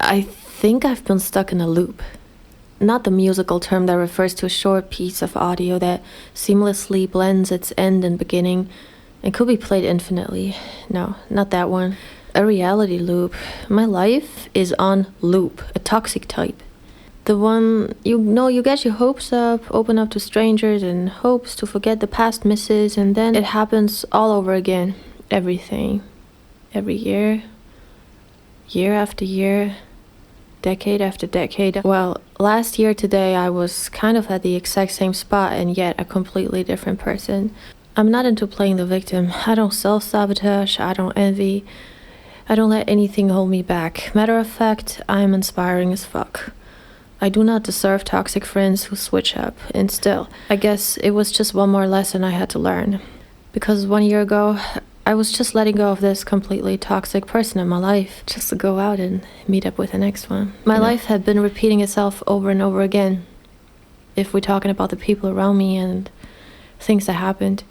I think I've been stuck in a loop. Not the musical term that refers to a short piece of audio that seamlessly blends its end and beginning and could be played infinitely. No, not that one. A reality loop. My life is on loop, a toxic type. The one, you get your hopes up, open up to strangers and hopes to forget the past misses, and then it happens all over again. Everything. Every year. Year after year. Decade after decade. Well, last year today I was kind of at the exact same spot and yet a completely different person. I'm not into playing the victim. I don't self-sabotage, I don't envy. I don't let anything hold me back. Matter of fact, I'm inspiring as fuck. I do not deserve toxic friends who switch up. And still, I guess it was just one more lesson I had to learn. Because 1 year ago, I was just letting go of this completely toxic person in my life just to go out and meet up with the next one. My life had been repeating itself over and over again. If we're talking about the people around me and things that happened.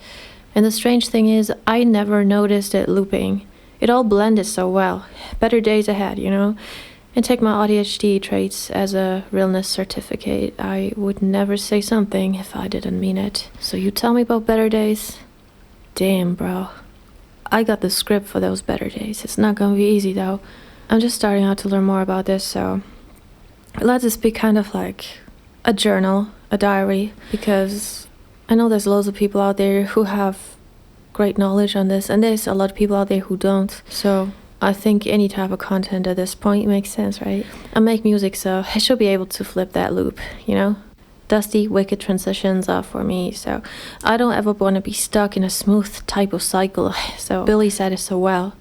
And the strange thing is, I never noticed it looping. It all blended so well. Better days ahead, And take my ADHD traits as a realness certificate. I would never say something if I didn't mean it. So you tell me about better days? Damn, bro. I got the script for those better days. It's not gonna be easy though. I'm just starting out to learn more about this, so let this be kind of like a journal, a diary, because I know there's loads of people out there who have great knowledge on this, and there's a lot of people out there who don't. So I think any type of content at this point makes sense, right? I make music, so I should be able to flip that loop, Dusty, wicked transitions are for me, so I don't ever want to be stuck in a smooth type of cycle. So Billy said it so well.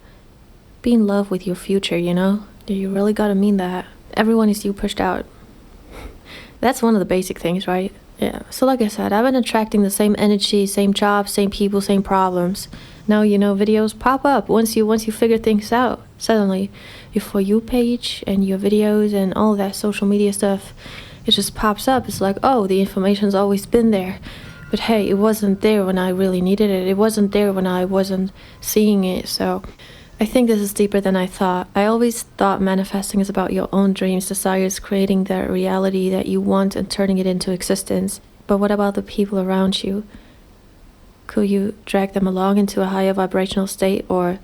Be in love with your future, You really gotta mean that. Everyone is you pushed out. That's one of the basic things, right? Yeah, so like I said, I've been attracting the same energy, same jobs, same people, same problems. Now, videos pop up once you figure things out. Suddenly, your For You page and your videos and all that social media stuff, it just pops up. It's like, oh, the information's always been there. But hey, it wasn't there when I really needed it. It wasn't there when I wasn't seeing it. So I think this is deeper than I thought. I always thought manifesting is about your own dreams, desires, creating the reality that you want and turning it into existence. But what about the people around you? Could you drag them along into a higher vibrational state, or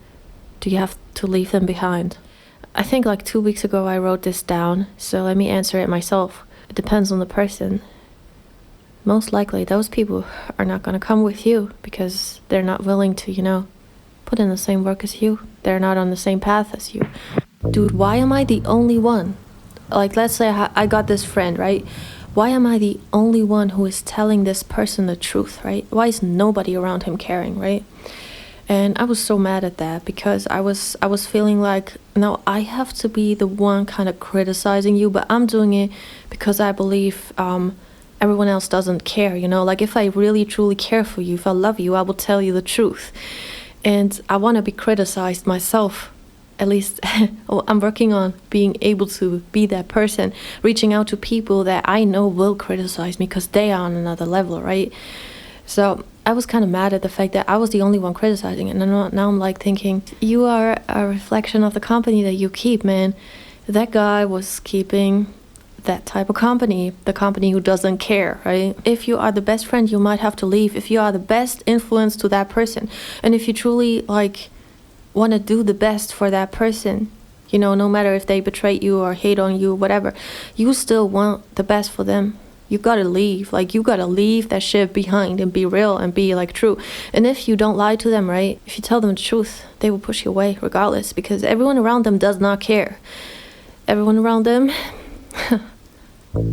do you have to leave them behind? I think like 2 weeks ago I wrote this down, so let me answer it myself. It depends on the person. Most likely those people are not going to come with you because they're not willing to, put in the same work as you. They're not on the same path as you. Dude, why am I the only one? Like, let's say I got this friend, right? Why am I the only one who is telling this person the truth, right? Why is nobody around him caring, right? And I was so mad at that because I was feeling like, no, I have to be the one kind of criticizing you, but I'm doing it because I believe everyone else doesn't care, Like, if I really truly care for you, if I love you, I will tell you the truth. And I want to be criticized myself. At least I'm working on being able to be that person, reaching out to people that I know will criticize me because they are on another level, right? So I was kind of mad at the fact that I was the only one criticizing it. And now I'm like thinking, you are a reflection of the company that you keep, man. That guy was keeping that type of company, the company who doesn't care, right? If you are the best friend, you might have to leave. If you are the best influence to that person, and if you truly want to do the best for that person, no matter if they betray you or hate on you, whatever, you still want the best for them. You gotta leave. You gotta leave that shit behind and be real and be true. And if you don't lie to them, right? If you tell them the truth, they will push you away regardless, because everyone around them does not care. Everyone around them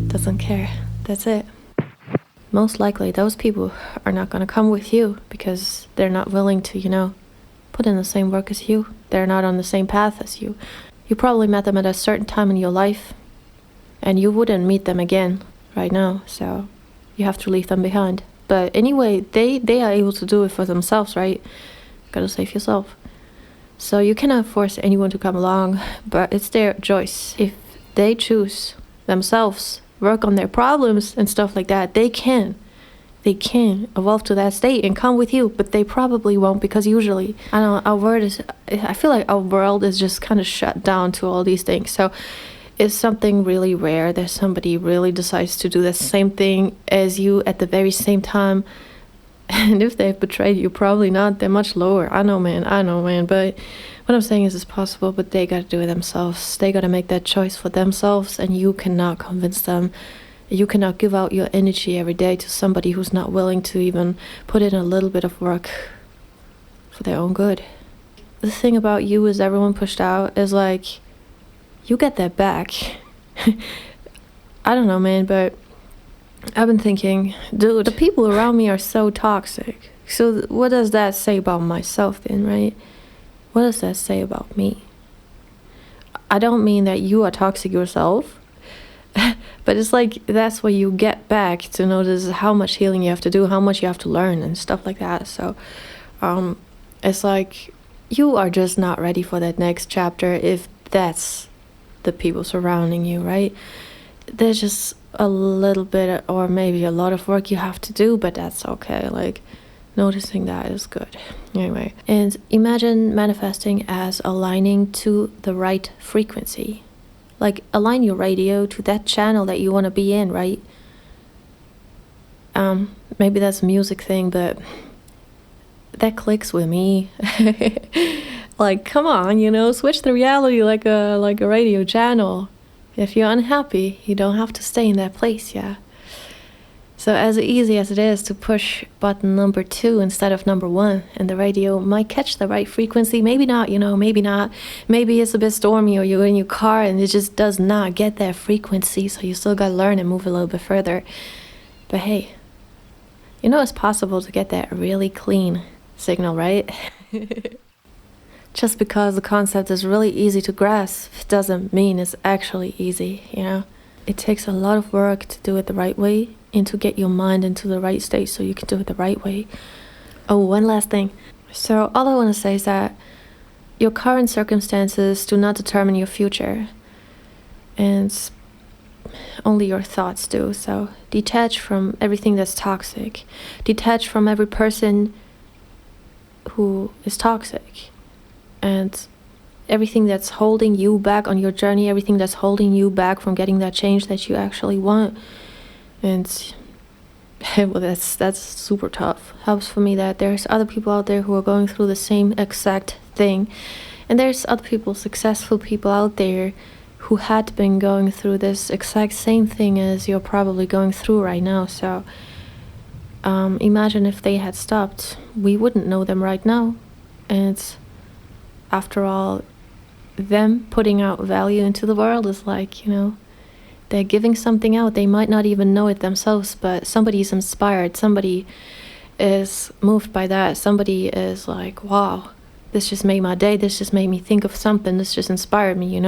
doesn't care. That's it. Most likely those people are not gonna come with you because they're not willing to, put in the same work as you. They're not on the same path as you. You probably met them at a certain time in your life, and you wouldn't meet them again right now, so you have to leave them behind. But anyway, they are able to do it for themselves, right? Gotta save yourself. So you cannot force anyone to come along, but it's their choice. If they choose themselves, work on their problems and stuff like that, they can evolve to that state and come with you, but they probably won't, because usually, I feel like our world is just kind of shut down to all these things. So is something really rare that somebody really decides to do the same thing as you at the very same time. And if they've betrayed you, probably not. They're much lower. I know, man. But what I'm saying is it's possible, but they gotta do it themselves. They gotta make that choice for themselves, and you cannot convince them. You cannot give out your energy every day to somebody who's not willing to even put in a little bit of work for their own good. The thing about you is everyone pushed out is like, you get that back. I don't know, man, but I've been thinking, dude, the people around me are so toxic. So what does that say about myself then, right? What does that say about me? I don't mean that you are toxic yourself, but it's like that's what you get back to notice how much healing you have to do, how much you have to learn and stuff like that. So it's like you are just not ready for that next chapter if that's the people surrounding you, right? There's just a little bit or maybe a lot of work you have to do, but that's okay. Like, noticing that is good. Anyway, and imagine manifesting as aligning to the right frequency. Like, align your radio to that channel that you want to be in, right? Maybe that's a music thing, but that clicks with me. Like, come on, switch the reality like a radio channel. If you're unhappy, you don't have to stay in that place, yeah? So as easy as it is to push button number 2 instead of number 1, and the radio might catch the right frequency, maybe not, maybe not. Maybe it's a bit stormy or you're in your car and it just does not get that frequency, so you still gotta learn and move a little bit further. But hey, it's possible to get that really clean signal, right? Just because the concept is really easy to grasp doesn't mean it's actually easy, It takes a lot of work to do it the right way and to get your mind into the right state so you can do it the right way. Oh, one last thing. So all I want to say is that your current circumstances do not determine your future, and only your thoughts do. So detach from everything that's toxic. Detach from every person who is toxic. And everything that's holding you back on your journey, everything that's holding you back from getting that change that you actually want. And well, that's super tough. Helps for me that there's other people out there who are going through the same exact thing. And there's other people, successful people out there who had been going through this exact same thing as you're probably going through right now. So imagine if they had stopped. We wouldn't know them right now. And after all, them putting out value into the world is like, they're giving something out. They might not even know it themselves, but somebody's inspired. Somebody is moved by that. Somebody is like, wow, this just made my day. This just made me think of something. This just inspired me,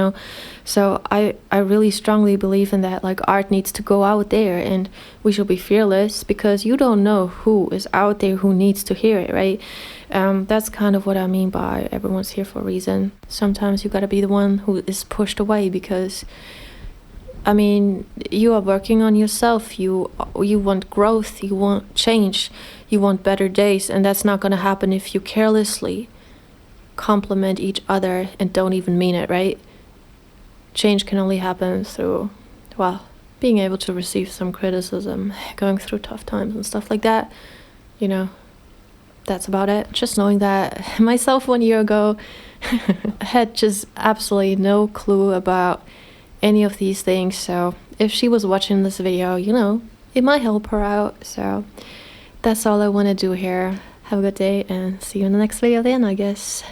So I really strongly believe in that. Like, art needs to go out there and we should be fearless, because you don't know who is out there who needs to hear it, right? That's kind of what I mean by everyone's here for a reason. Sometimes you gotta be the one who is pushed away because, you are working on yourself. You want growth, you want change, you want better days, and that's not gonna happen if you carelessly compliment each other and don't even mean it, right? Change can only happen through, being able to receive some criticism, going through tough times and stuff like that, That's about it. Just knowing that myself 1 year ago had just absolutely no clue about any of these things. So if she was watching this video, it might help her out. So that's all I want to do here. Have a good day and see you in the next video then, I guess.